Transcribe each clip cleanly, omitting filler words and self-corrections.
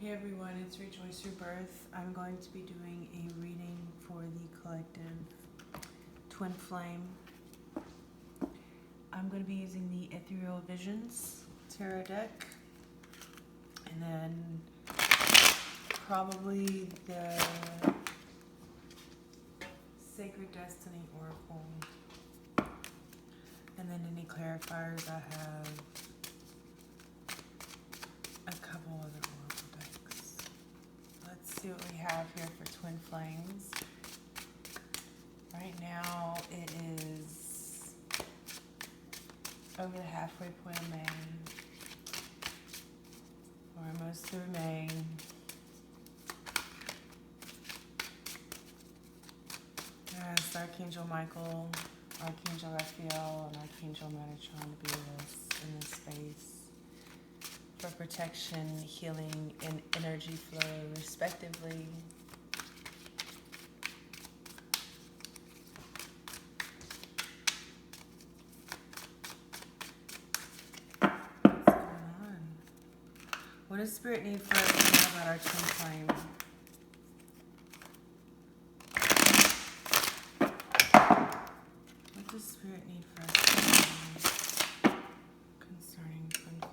Hey everyone, it's Rejoice Rebirth. I'm going to be doing a reading for the collective Twin Flame. I'm going to be using the Ethereal Visions Tarot deck, and then probably the Sacred Destiny Oracle, and then any clarifiers. I have a couple other oracle decks. Let's see what we have here for Twin Flames. Right now it is over the halfway point of May. We're almost through May. Yes, Archangel Michael, Archangel Raphael, and Archangel Metatron to be with us in this space for protection, healing, and energy flow, respectively. What's going on? What does Spirit need for us to know about our twin flame? What does Spirit need for us to know concerning twin flame?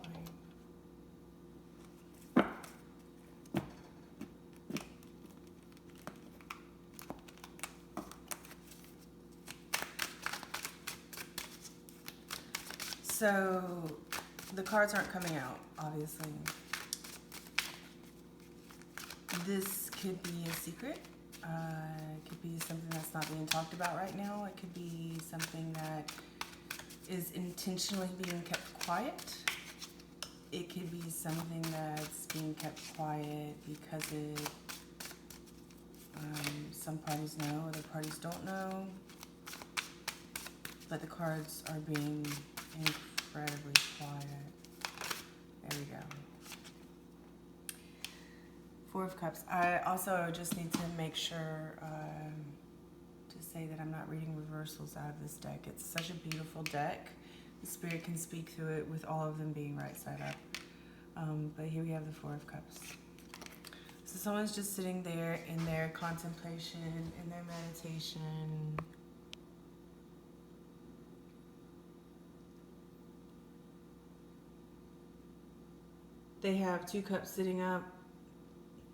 So, the cards aren't coming out, obviously. This could be a secret. It could be something that's not being talked about right now. It could be something that is intentionally being kept quiet. It could be something that's being kept quiet because some parties know, other parties don't know. But the cards are being incredibly quiet. There we go. Four of Cups. I also just need to make sure to say that I'm not reading reversals out of this deck. It's such a beautiful deck. The Spirit can speak through it with all of them being right side up. But here we have the Four of Cups. So someone's just sitting there in their contemplation, in their meditation. They have two cups sitting up,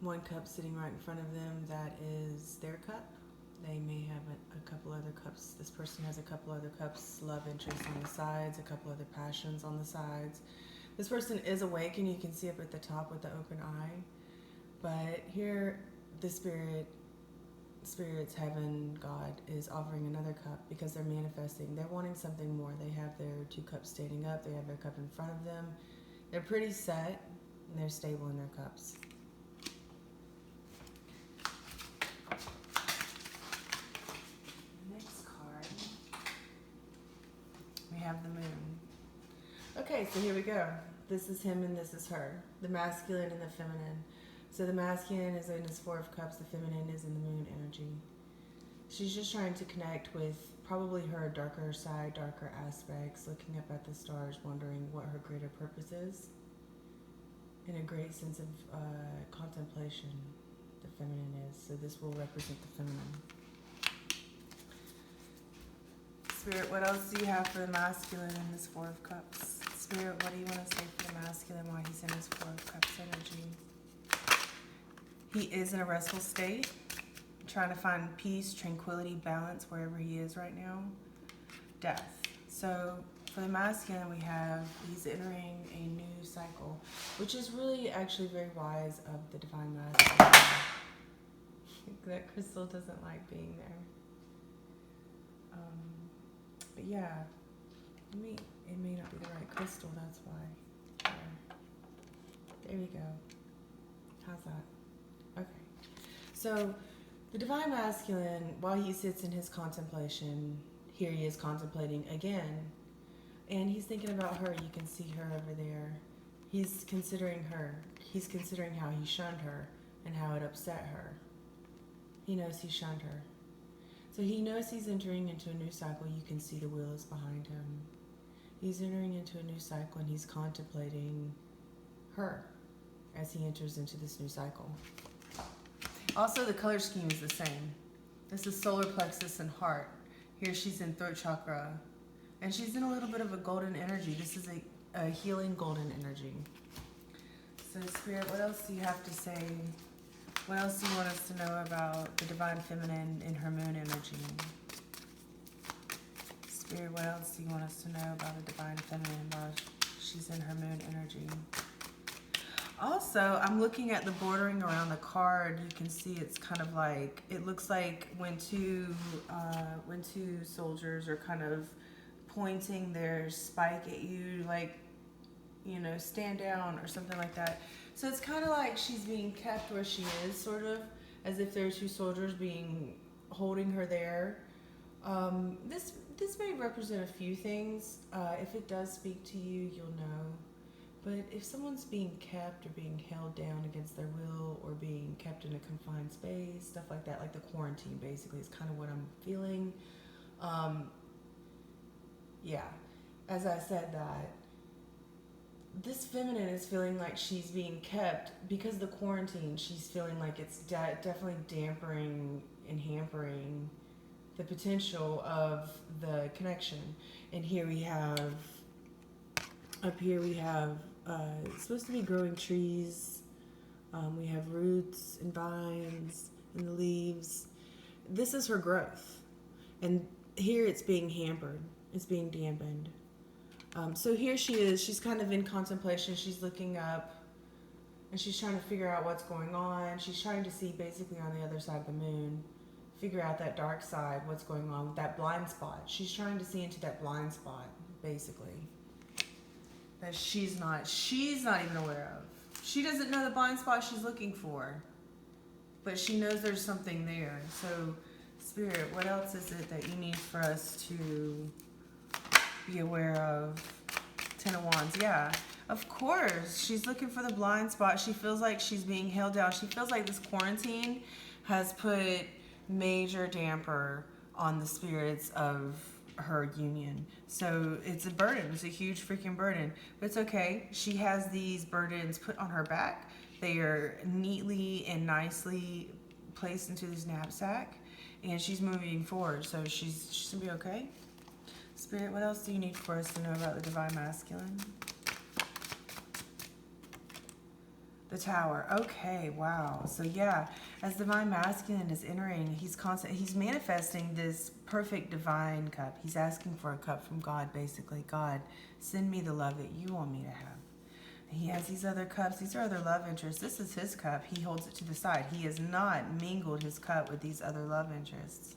one cup sitting right in front of them. That is their cup. They may have a couple other cups. This person has a couple other cups, love interest on the sides, a couple other passions on the sides. This person is awake, and you can see up at the top with the open eye. But here, the Spirit's heaven, God, is offering another cup because they're manifesting. They're wanting something more. They have their two cups standing up. They have their cup in front of them. They're pretty set, and they're stable in their cups. Next card, we have the Moon. Okay, so here we go. This is him and this is her. The masculine and the feminine. So the masculine is in his Four of Cups. The feminine is in the Moon energy. She's just trying to connect with probably her darker side, darker aspects, looking up at the stars, wondering what her greater purpose is. In a great sense of contemplation, the feminine is. So this will represent the feminine. Spirit, what else do you have for the masculine in this Four of Cups? Spirit, what do you want to say for the masculine while he's in his Four of Cups energy? He is in a restful state, trying to find peace, tranquility, balance wherever he is right now. Death. So for the masculine, we have he's entering a new cycle, which is really actually very wise of the divine masculine. That crystal doesn't like being there. But yeah, it may not be the right crystal, that's why. There we go. How's that? Okay. So the divine masculine, while he sits in his contemplation, here he is contemplating again. And he's thinking about her. You can see her over there. He's considering her. He's considering how he shunned her and how it upset her. He knows he shunned her. So he knows he's entering into a new cycle. You can see the wheel is behind him. He's entering into a new cycle and he's contemplating her as he enters into this new cycle. Also, the color scheme is the same. This is solar plexus and heart. Here she's in throat chakra. And she's in a little bit of a golden energy. This is a healing golden energy. So Spirit, what else do you have to say? What else do you want us to know about the Divine Feminine in her moon energy? Spirit, what else do you want us to know about the Divine Feminine while she's in her moon energy? Also, I'm looking at the bordering around the card. You can see it's kind of like, it looks like when two soldiers are kind of pointing their spike at you, like, you know, stand down or something like that. So it's kind of like she's being kept where she is, sort of, as if there are two soldiers holding her there. This may represent a few things. If it does speak to you, you'll know. But if someone's being kept or being held down against their will or being kept in a confined space, stuff like that, like the quarantine basically is kind of what I'm feeling. Yeah, as I said that, this feminine is feeling like she's being kept because of the quarantine. She's feeling like it's definitely dampering and hampering the potential of the connection. And here we have, up here we have, it's supposed to be growing trees. We have roots and vines and the leaves. This is her growth. And here it's being hampered. It's being dampened. So here she is. She's kind of in contemplation. She's looking up and she's trying to figure out what's going on. She's trying to see basically on the other side of the moon, figure out that dark side, what's going on with that blind spot. She's trying to see into that blind spot, basically, that she's not even aware of. She doesn't know the blind spot she's looking for, but she knows there's something there. So, Spirit, what else is it that you need for us to be aware of? Ten of Wands, yeah. Of course, she's looking for the blind spot. She feels like she's being held down. She feels like this quarantine has put major damper on the spirits of her union. So it's a burden. It's a huge freaking burden. But it's okay. She has these burdens put on her back. They are neatly and nicely placed into this knapsack. And she's moving forward. So she's going to be okay. Spirit, what else do you need for us to know about the Divine Masculine? The Tower. Okay, wow. So yeah, as Divine Masculine is entering, he's manifesting this perfect divine cup. He's asking for a cup from God, basically. God, send me the love that you want me to have. He has these other cups. These are other love interests. This is his cup. He holds it to the side. He has not mingled his cup with these other love interests.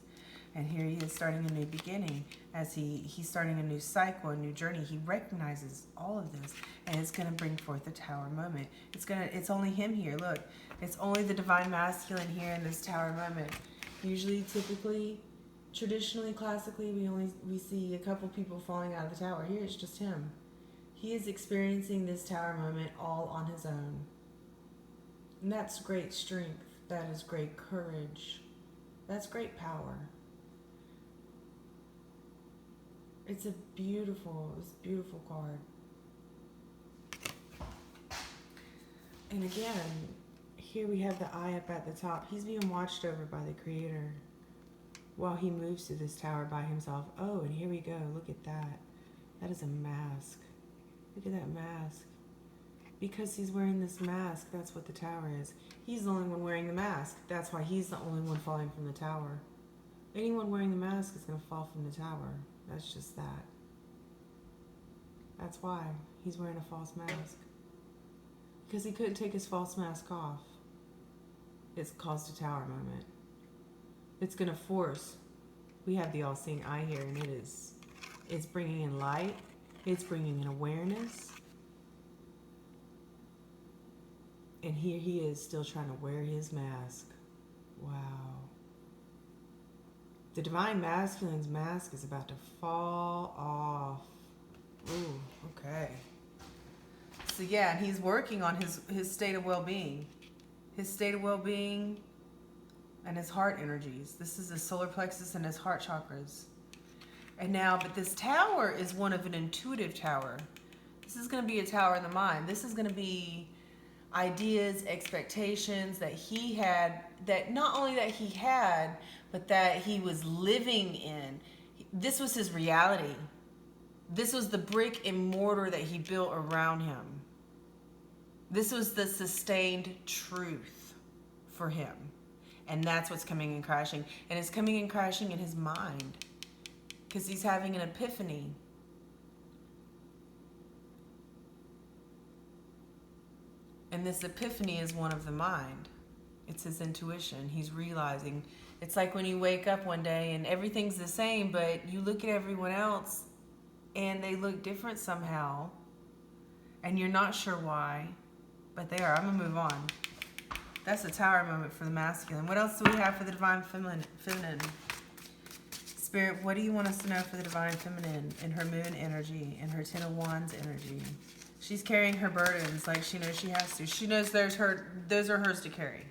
And here he is starting a new beginning. As he's starting a new cycle, a new journey. He recognizes all of this. And it's going to bring forth the Tower moment. It's only him here. Look, it's only the Divine Masculine here in this Tower moment. Usually, typically, traditionally, classically, we see a couple people falling out of the tower. Here it's just him. He is experiencing this Tower moment all on his own. And that's great strength. That is great courage. That's great power. It's a beautiful card. And again, here we have the eye up at the top. He's being watched over by the Creator while he moves to this tower by himself. Oh, and here we go. Look at that. That is a mask. Look at that mask. Because he's wearing this mask, that's what the tower is. He's the only one wearing the mask. That's why he's the only one falling from the tower. Anyone wearing the mask is going to fall from the tower. That's just that. That's why he's wearing a false mask. Because he couldn't take his false mask off. It's caused a Tower moment. It's going to force. We have the all-seeing eye here, and it's bringing in light. It's bringing in awareness. And here he is still trying to wear his mask. Wow. The Divine Masculine's mask is about to fall off. Ooh, okay. So yeah, and he's working on his state of well-being. His state of well-being and his heart energies. This is his solar plexus and his heart chakras. And now, but this tower is one of an intuitive tower. This is going to be a tower in the mind. This is going to be ideas, expectations that he had, that not only that he had, but that he was living in. This was his reality. This was the brick and mortar that he built around him. This was the sustained truth for him. And that's what's coming and crashing. And it's coming and crashing in his mind, because he's having an epiphany. And this epiphany is one of the mind. It's his intuition. He's realizing. It's like when you wake up one day and everything's the same, but you look at everyone else and they look different somehow. And you're not sure why, but they are. I'm going to move on. That's a tower moment for the masculine. What else do we have for the divine feminine? Spirit, what do you want us to know for the divine feminine in her moon energy, in her Ten of Wands energy? She's carrying her burdens like she knows she has to. She knows those are hers to carry.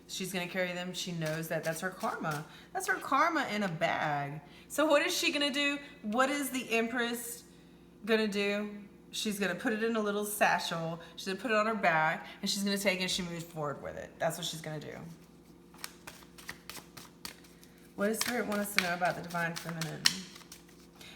She's going to carry them. She knows that that's her karma. That's her karma in a bag. So what is she going to do? What is the Empress going to do? She's going to put it in a little satchel. She's going to put it on her back, and she's going to take it and she moves forward with it. That's what she's going to do. What does Spirit want us to know about the divine feminine?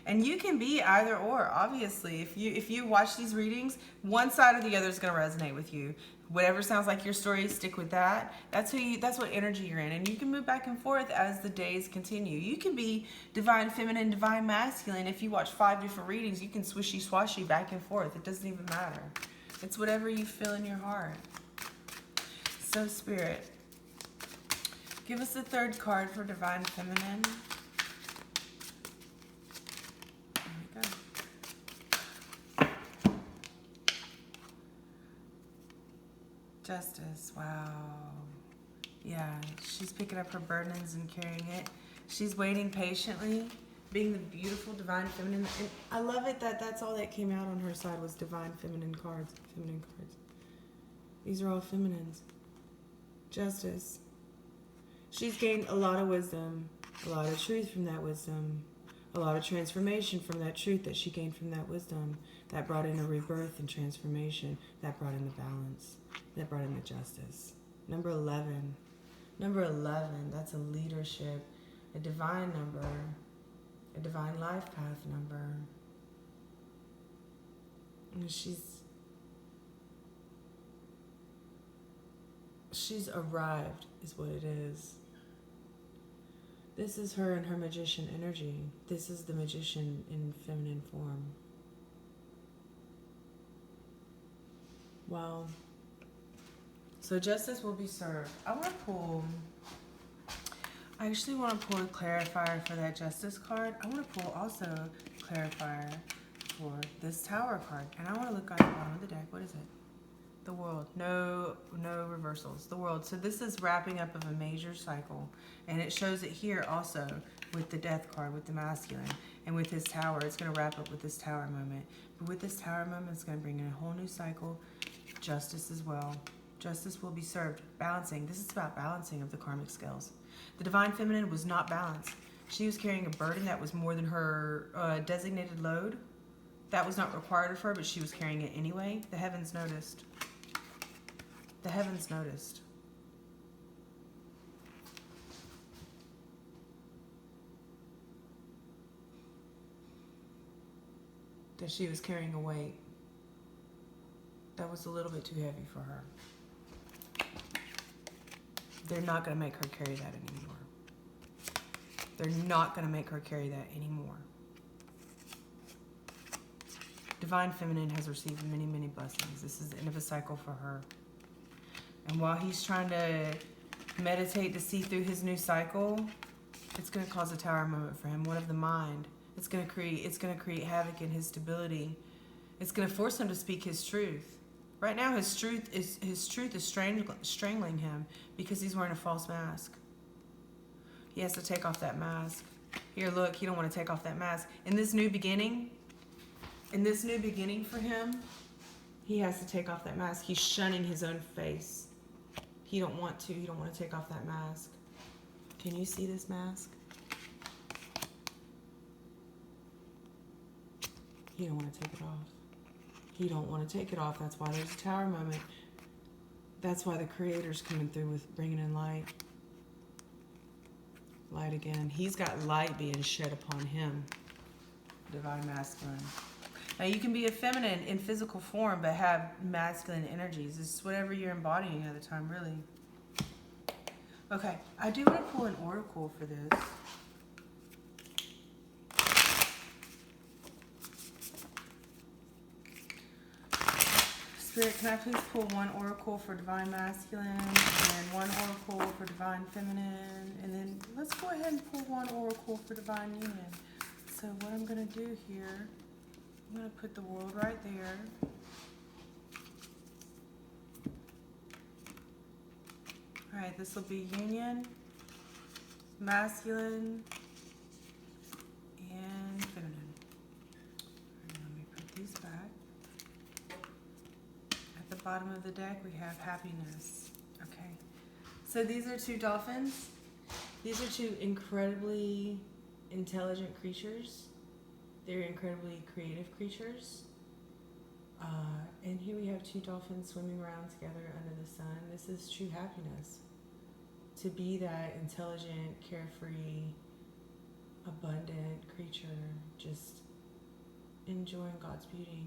And you can be either or, obviously. If you watch these readings, one side or the other is going to resonate with you. Whatever sounds like your story, stick with that. That's what energy you're in. And you can move back and forth as the days continue. You can be divine feminine, divine masculine. If you watch 5 different readings, you can swishy swashy back and forth. It doesn't even matter. It's whatever you feel in your heart. So Spirit, give us the 3rd card for divine feminine. Justice. Wow. Yeah, she's picking up her burdens and carrying it. She's waiting patiently, being the beautiful divine feminine. And I love it that that's all that came out on her side was divine feminine cards. Feminine cards. These are all feminines. Justice. She's gained a lot of wisdom, a lot of truth from that wisdom, a lot of transformation from that truth that she gained from that wisdom. That brought in a rebirth and transformation. That brought in the balance. That brought in the justice. Number 11. Number 11, that's a leadership, a divine number, a divine life path number. And she's arrived, is what it is. This is her and her magician energy. This is the magician in feminine form. Wow. So justice will be served. I actually want to pull a clarifier for that justice card. I want to pull also a clarifier for this tower card. And I want to look on the bottom of the deck. What is it? The world. No reversals. The world. So this is wrapping up of a major cycle. And it shows it here also with the death card, with the masculine. And with his tower, it's going to wrap up with this tower moment. But with this tower moment, it's going to bring in a whole new cycle. Justice as well. Justice will be served. Balancing. This is about balancing of the karmic scales. The divine feminine was not balanced. She was carrying a burden that was more than her designated load. That was not required of her, but she was carrying it anyway. The heavens noticed. The heavens noticed. That she was carrying a weight that was a little bit too heavy for her. They're not going to make her carry that anymore. They're not going to make her carry that anymore. Divine feminine has received many, many blessings. This is the end of a cycle for her. And while he's trying to meditate to see through his new cycle, it's going to cause a tower moment for him, one of the mind. It's going to create havoc in his stability. It's going to force him to speak his truth. Right now, his truth is strangling him because he's wearing a false mask. He has to take off that mask. Here, look, you don't want to take off that mask. In this new beginning for him, he has to take off that mask. He's shunning his own face. He don't want to take off that mask. Can you see this mask? He don't want to take it off. He don't want to take it off. That's why there's a tower moment. That's why the Creator's coming through with bringing in light. Light again. He's got light being shed upon him. Divine masculine. Now you can be a feminine in physical form, but have masculine energies. It's whatever you're embodying at the time, really. Okay, I do want to pull an oracle for this. Spirit, can I please pull one oracle for divine masculine and one oracle for divine feminine? And then let's go ahead and pull one oracle for divine union. So what I'm going to do here, I'm going to put the world right there. All right, this will be union, masculine, and feminine. All right, let me put these back. At the bottom of the deck, we have happiness. Okay, so these are two dolphins. These are two incredibly intelligent creatures. They're incredibly creative creatures. And here we have two dolphins swimming around together under the sun. This is true happiness. To be that intelligent, carefree, abundant creature, just enjoying God's beauty.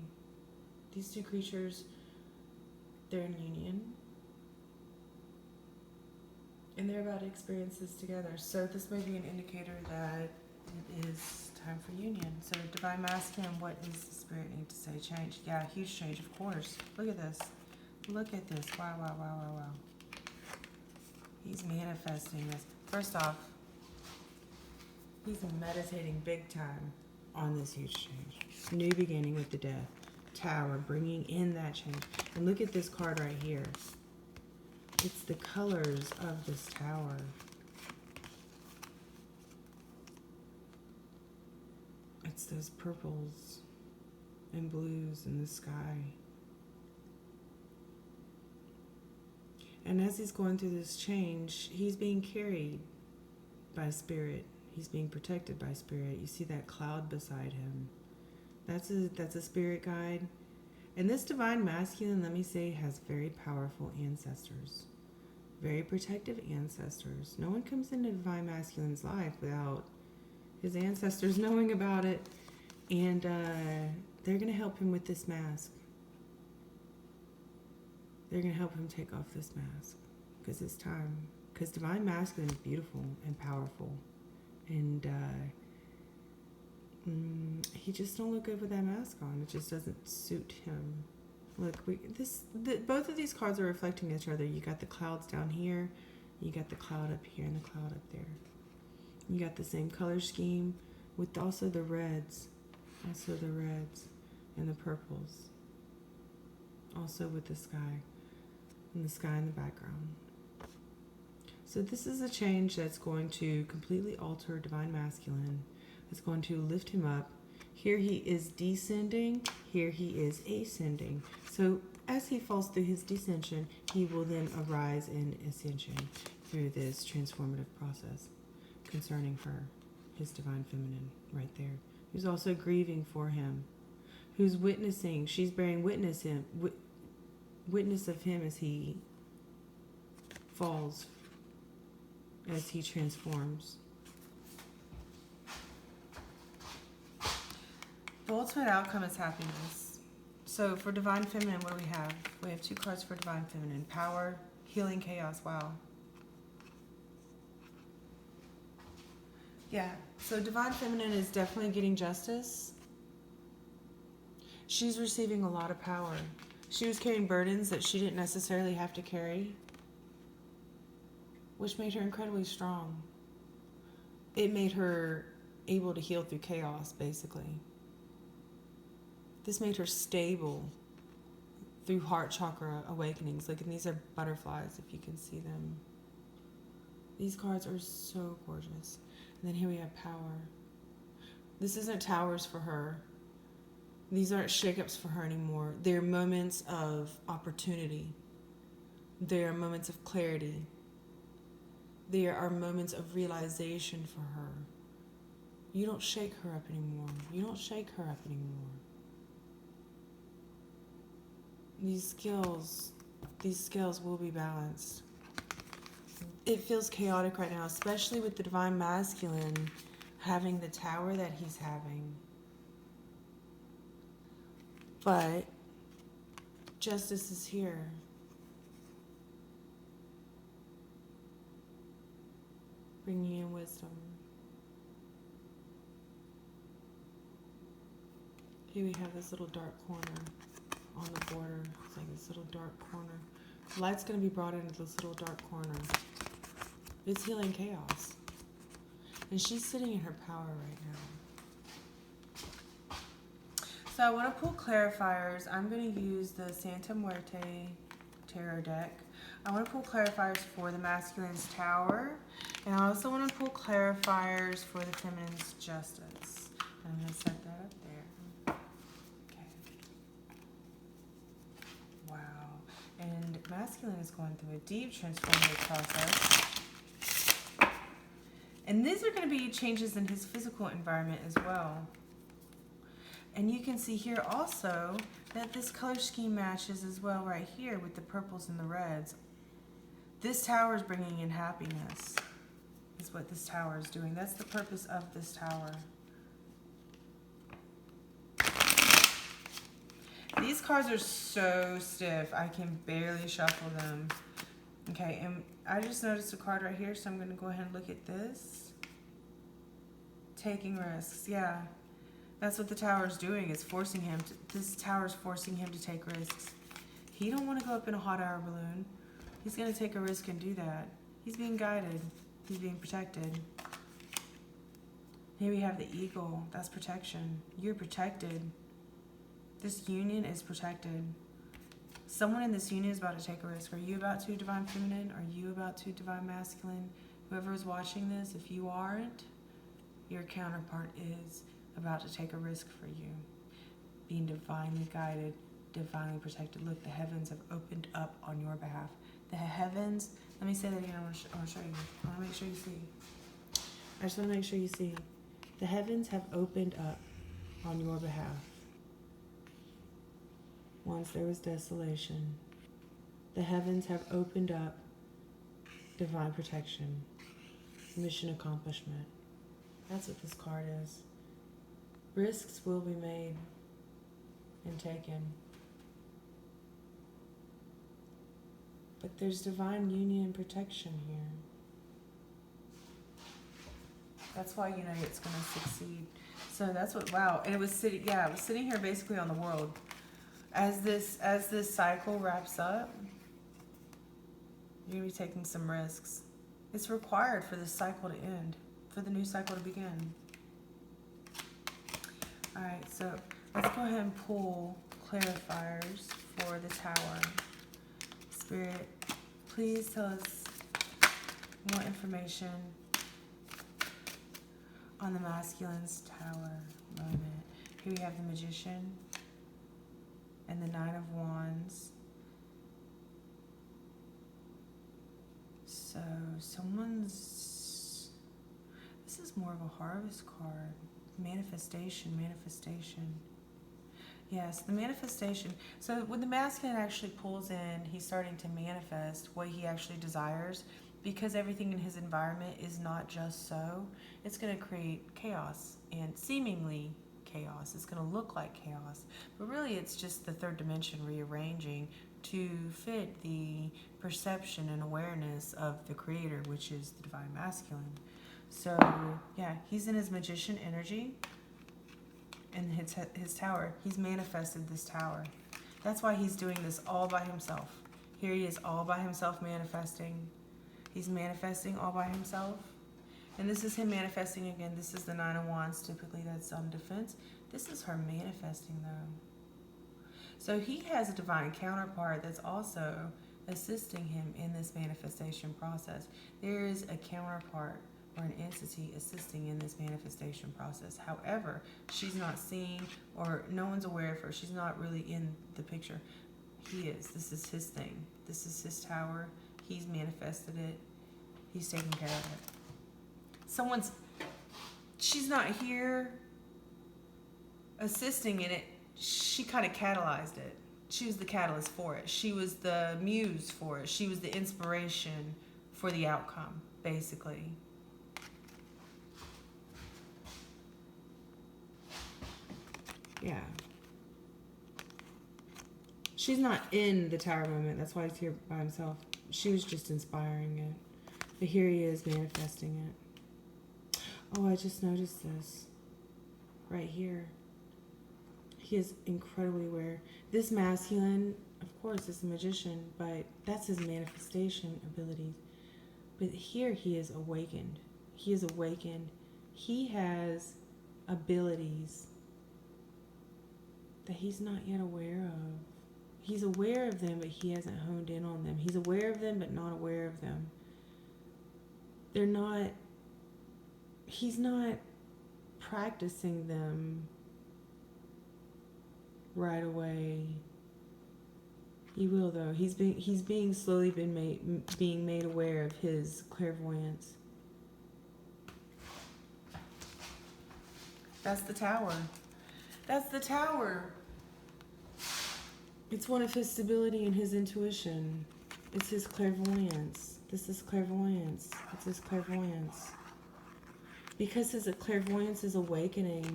These two creatures, they're in union. And they're about to experience this together. So this may be an indicator that it is time for union. So divine masculine, what does the spirit need to say? Change. Yeah, huge change, of course. Look at this. Look at this. Wow, wow, wow, wow, wow. He's manifesting this. First off, he's meditating big time on this huge change. New beginning with the death. Tower, bringing in that change. And look at this card right here. It's the colors of this tower. It's those purples and blues in the sky. And as he's going through this change, he's being carried by spirit. He's being protected by spirit. You see that cloud beside him. That's a spirit guide. And this divine masculine, let me say, has very powerful ancestors. Very protective ancestors. No one comes into divine masculine's life without his ancestors knowing about it. And they're going to help him with this mask. They're going to help him take off this mask. Because it's time. Because divine masculine is beautiful and powerful. And he just don't look good with that mask on. It just doesn't suit him. Look, both of these cards are reflecting each other. You got the clouds down here. You got the cloud up here and the cloud up there. You got the same color scheme with also the reds. Also the reds and the purples. Also with the sky. And the sky in the background. So this is a change that's going to completely alter divine masculine. It's going to lift him up. Here he is descending. Here he is ascending. So as he falls through his descension, he will then arise in ascension through this transformative process concerning her, his divine feminine right there, who's also grieving for him, who's witnessing. She's bearing witness of him as he falls, as he transforms. The ultimate outcome is happiness. So for divine feminine, what do we have? We have two cards for divine feminine. Power, healing, chaos. Wow. Yeah, so divine feminine is definitely getting justice. She's receiving a lot of power. She was carrying burdens that she didn't necessarily have to carry, which made her incredibly strong. It made her able to heal through chaos, basically. This made her stable through heart chakra awakenings. Look, and these are butterflies, if you can see them. These cards are so gorgeous. And then here we have power. This isn't towers for her. These aren't shakeups for her anymore. They're moments of opportunity. They are moments of clarity. They are moments of realization for her. You don't shake her up anymore. You don't shake her up anymore. These skills, these scales will be balanced. It feels chaotic right now, especially with the divine masculine having the tower that he's having. But justice is here. Bringing in wisdom. Here we have this little dark corner on the border. It's like this little dark corner. Light's going to be brought into this little dark corner. It's healing chaos. And she's sitting in her power right now. So I want to pull clarifiers. I'm going to use the Santa Muerte tarot deck. I want to pull clarifiers for the masculine's tower. And I also want to pull clarifiers for the feminine's justice. And I'm going to set that up there. Okay. Wow. And masculine is going through a deep transformative process. And these are going to be changes in his physical environment as well. And you can see here also that this color scheme matches as well right here with the purples and the reds. This tower is bringing in happiness. Is what this tower is doing. That's the purpose of this tower. These cards are so stiff, I can barely shuffle them. Okay, and I just noticed a card right here, so I'm going to go ahead and look at this. Taking risks, yeah. That's what the tower is doing, is forcing him to, this tower is forcing him to take risks. He don't want to go up in a hot air balloon. He's going to take a risk and do that. He's being guided. He's being protected. Here we have the eagle. That's protection. You're protected. This union is protected. Someone in this union is about to take a risk. Are you about to, divine feminine? Are you about to, divine masculine? Whoever is watching this, if you aren't, your counterpart is about to take a risk for you. Being divinely guided, divinely protected. Look, the heavens have opened up on your behalf. The heavens, let me say that again, I want to show you. I want to make sure you see. I just want to make sure you see. The heavens have opened up on your behalf. Once there was desolation, the heavens have opened up, divine protection, mission accomplishment. That's what this card is. Risks will be made and taken. But there's divine union and protection here. That's why, you know, it's going to succeed. So that's what, wow. And it was sitting, yeah, it was sitting here basically on the world. As this cycle wraps up, you're going to be taking some risks. It's required for this cycle to end, for the new cycle to begin. All right, so let's go ahead and pull clarifiers for the tower. Spirit, please tell us more information on the masculine's tower moment. Here we have the Magician and the Nine of Wands. So someone's, this is more of a harvest card. Manifestation. Yes, the manifestation. So when the masculine actually pulls in, he's starting to manifest what he actually desires, because everything in his environment is not just so. It's going to create chaos, and seemingly chaos. It's going to look like chaos, but really it's just the third dimension rearranging to fit the perception and awareness of the creator, which is the divine masculine. So yeah, he's in his magician energy. In his tower, he's manifested this tower. That's why he's doing this all by himself. Here he is all by himself manifesting. He's manifesting all by himself. And this is him manifesting again. This is the Nine of Wands. Typically that's on defense. This is her manifesting though. So he has a divine counterpart that's also assisting him in this manifestation process. There is a counterpart or an entity assisting in this manifestation process. However, she's not seen, or no one's aware of her. She's not really in the picture. He is. This is his thing. This is his tower. He's manifested it. He's taking care of it. She's not here assisting in it. She kind of catalyzed it. she was the catalyst for it. She was the muse for it. She was the inspiration for the outcome, basically. Yeah. She's not in the tower moment. That's why he's here by himself. She was just inspiring it. But here he is manifesting it. Oh, I just noticed this. Right here. He is incredibly aware. This masculine, of course, is a magician, but that's his manifestation abilities. But here he is awakened. He is awakened. He has abilities that he's not yet aware of. He's aware of them, but he hasn't honed in on them. He's aware of them, but not aware of them. They're not, he's not practicing them right away. He will, though. He's being slowly being made aware of his clairvoyance. That's the tower. That's the tower. It's one of his stability and his intuition. It's his clairvoyance. This is clairvoyance. It's his clairvoyance. Because his clairvoyance is awakening,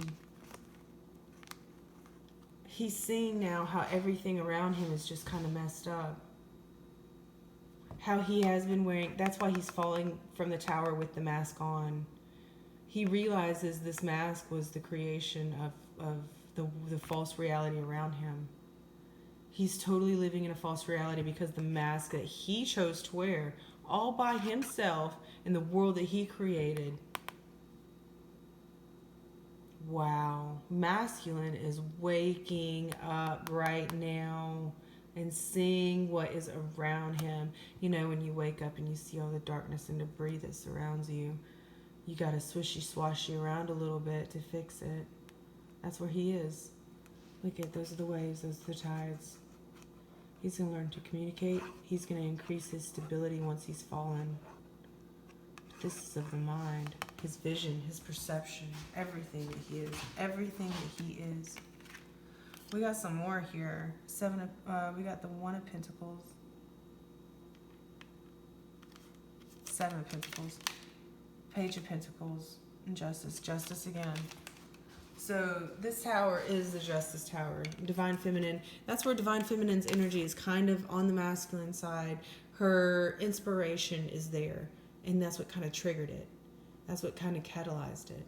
he's seeing now how everything around him is just kind of messed up. How he has been wearing, that's why he's falling from the tower with the mask on. He realizes this mask was the creation of the false reality around him. He's totally living in a false reality because the mask that he chose to wear all by himself in the world that he created. Wow. Masculine is waking up right now and seeing what is around him. You know, when you wake up and you see all the darkness and debris that surrounds you, you got to swishy swashy around a little bit to fix it. That's where he is. Look at, those are the waves, those are the tides. He's going to learn to communicate. He's going to increase his stability once he's fallen. This is of the mind, his vision, his perception, everything that he is, everything that he is. We got some more here. We got the One of Pentacles, Seven of Pentacles, Page of Pentacles, and Justice. Justice again. So this tower is the Justice Tower, Divine Feminine. That's where Divine Feminine's energy is kind of on the masculine side. Her inspiration is there, and that's what kind of triggered it. That's what kind of catalyzed it.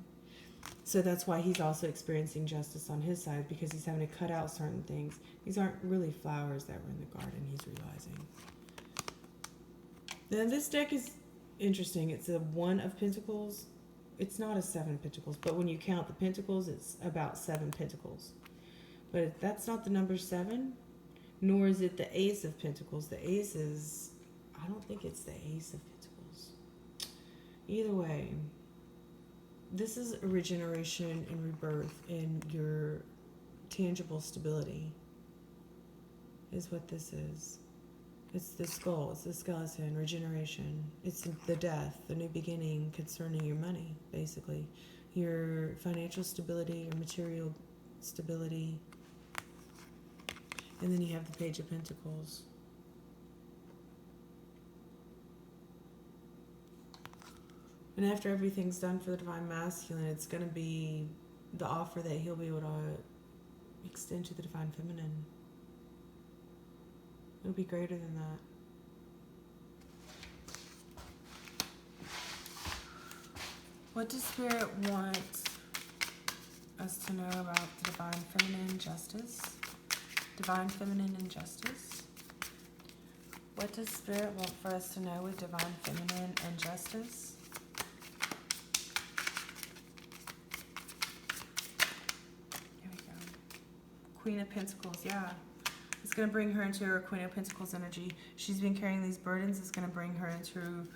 So that's why he's also experiencing justice on his side, because he's having to cut out certain things. These aren't really flowers that were in the garden, he's realizing. Now this deck is interesting. It's a One of Pentacles. It's not a Seven of Pentacles, but when you count the pentacles, it's about 7 pentacles. But that's not the number 7, nor is it the Ace of Pentacles. The Ace is, I don't think it's the Ace of Pentacles. Either way, this is a regeneration and rebirth in your tangible stability, is what this is. It's the skull, it's the skeleton, regeneration. It's the death, the new beginning concerning your money, basically. Your financial stability, your material stability. And then you have the Page of Pentacles. And after everything's done for the Divine Masculine, it's going to be the offer that he'll be able to extend to the Divine Feminine. It'll be greater than that. What does Spirit want us to know about the Divine Feminine Justice? Divine Feminine and Justice? What does Spirit want for us to know with Divine Feminine and Justice? Here we go. Queen of Pentacles, yeah. It's going to bring her into her Queen of Pentacles energy. She's been carrying these burdens. It's going to bring her into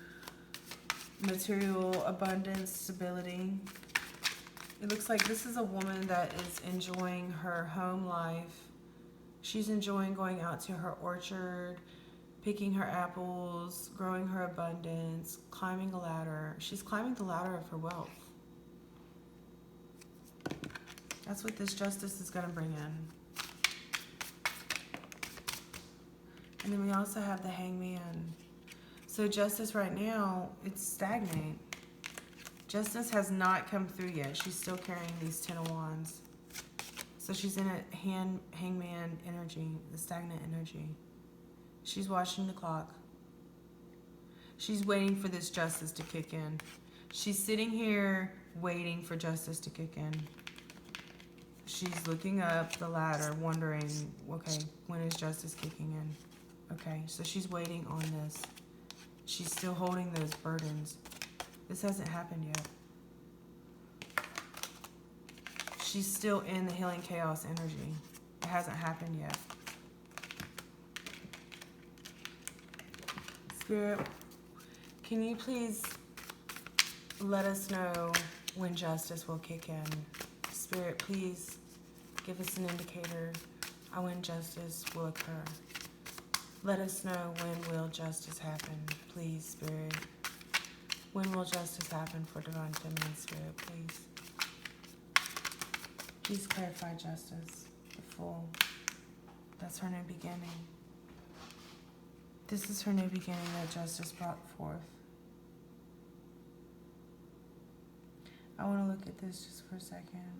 material abundance, stability. It looks like this is a woman that is enjoying her home life. She's enjoying going out to her orchard, picking her apples, growing her abundance, climbing a ladder. She's climbing the ladder of her wealth. That's what this justice is going to bring in. And then we also have the Hangman. So justice right now, it's stagnant. Justice has not come through yet. She's still carrying these 10 of Wands. So she's in a hangman energy, the stagnant energy. She's watching the clock. She's waiting for this justice to kick in. She's sitting here waiting for justice to kick in. She's looking up the ladder, wondering, okay, when is justice kicking in? Okay, so she's waiting on this. She's still holding those burdens. This hasn't happened yet. She's still in the healing chaos energy. It hasn't happened yet. Spirit, can you please let us know when justice will kick in? Spirit, please give us an indicator on when justice will occur. Let us know when will justice happen, please, Spirit. When will justice happen for Divine Feminine, Spirit, please? Please clarify justice, the Fool. That's her new beginning. This is her new beginning that justice brought forth. I want to look at this just for a second.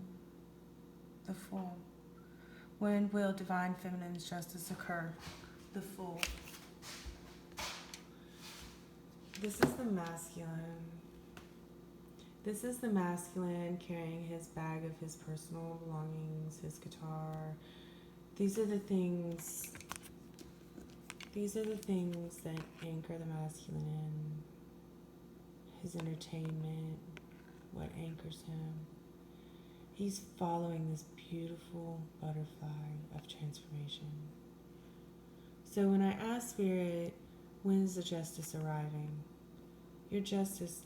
The Fool. When will Divine Feminine's justice occur? The Fool. This is the masculine. This is the masculine carrying his bag of his personal belongings, his guitar. These are the things that anchor the masculine in. His entertainment, what anchors him. He's following this beautiful butterfly of transformation. So when I ask Spirit, when is the justice arriving? Your justice,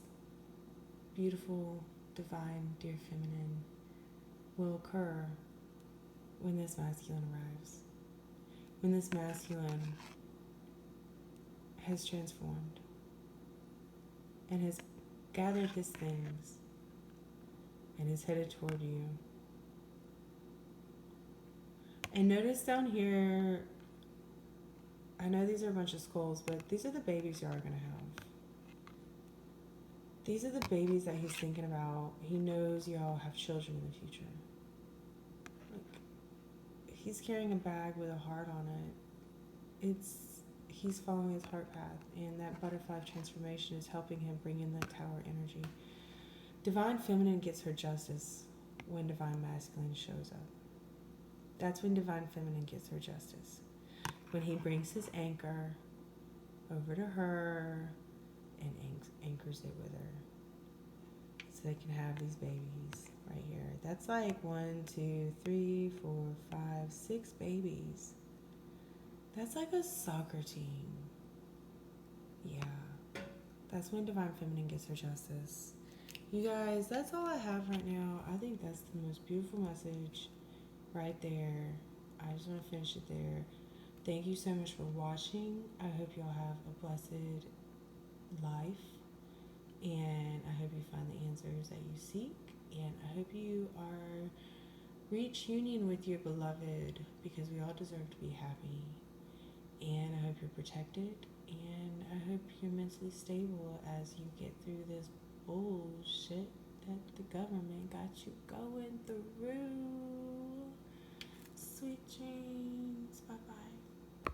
beautiful, divine, dear feminine, will occur when this masculine arrives. When this masculine has transformed and has gathered his things and is headed toward you. And notice down here, I know these are a bunch of skulls, but these are the babies y'all are going to have. These are the babies that he's thinking about. He knows y'all have children in the future. Like, he's carrying a bag with a heart on it. He's following his heart path, and that butterfly of transformation is helping him bring in the tower energy. Divine Feminine gets her justice when Divine Masculine shows up. That's when Divine Feminine gets her justice. When he brings his anchor over to her and anchors it with her. So they can have these babies right here. That's like 1, 2, 3, 4, 5, 6 babies. That's like a soccer team. Yeah. That's when Divine Feminine gets her justice. You guys, that's all I have right now. I think that's the most beautiful message right there. I just want to finish it there. Thank you so much for watching. I hope y'all have a blessed life. And I hope you find the answers that you seek. And I hope you reach union with your beloved, because we all deserve to be happy. And I hope you're protected. And I hope you're mentally stable as you get through this bullshit that the government got you going through. Sweet dreams. Bye-bye.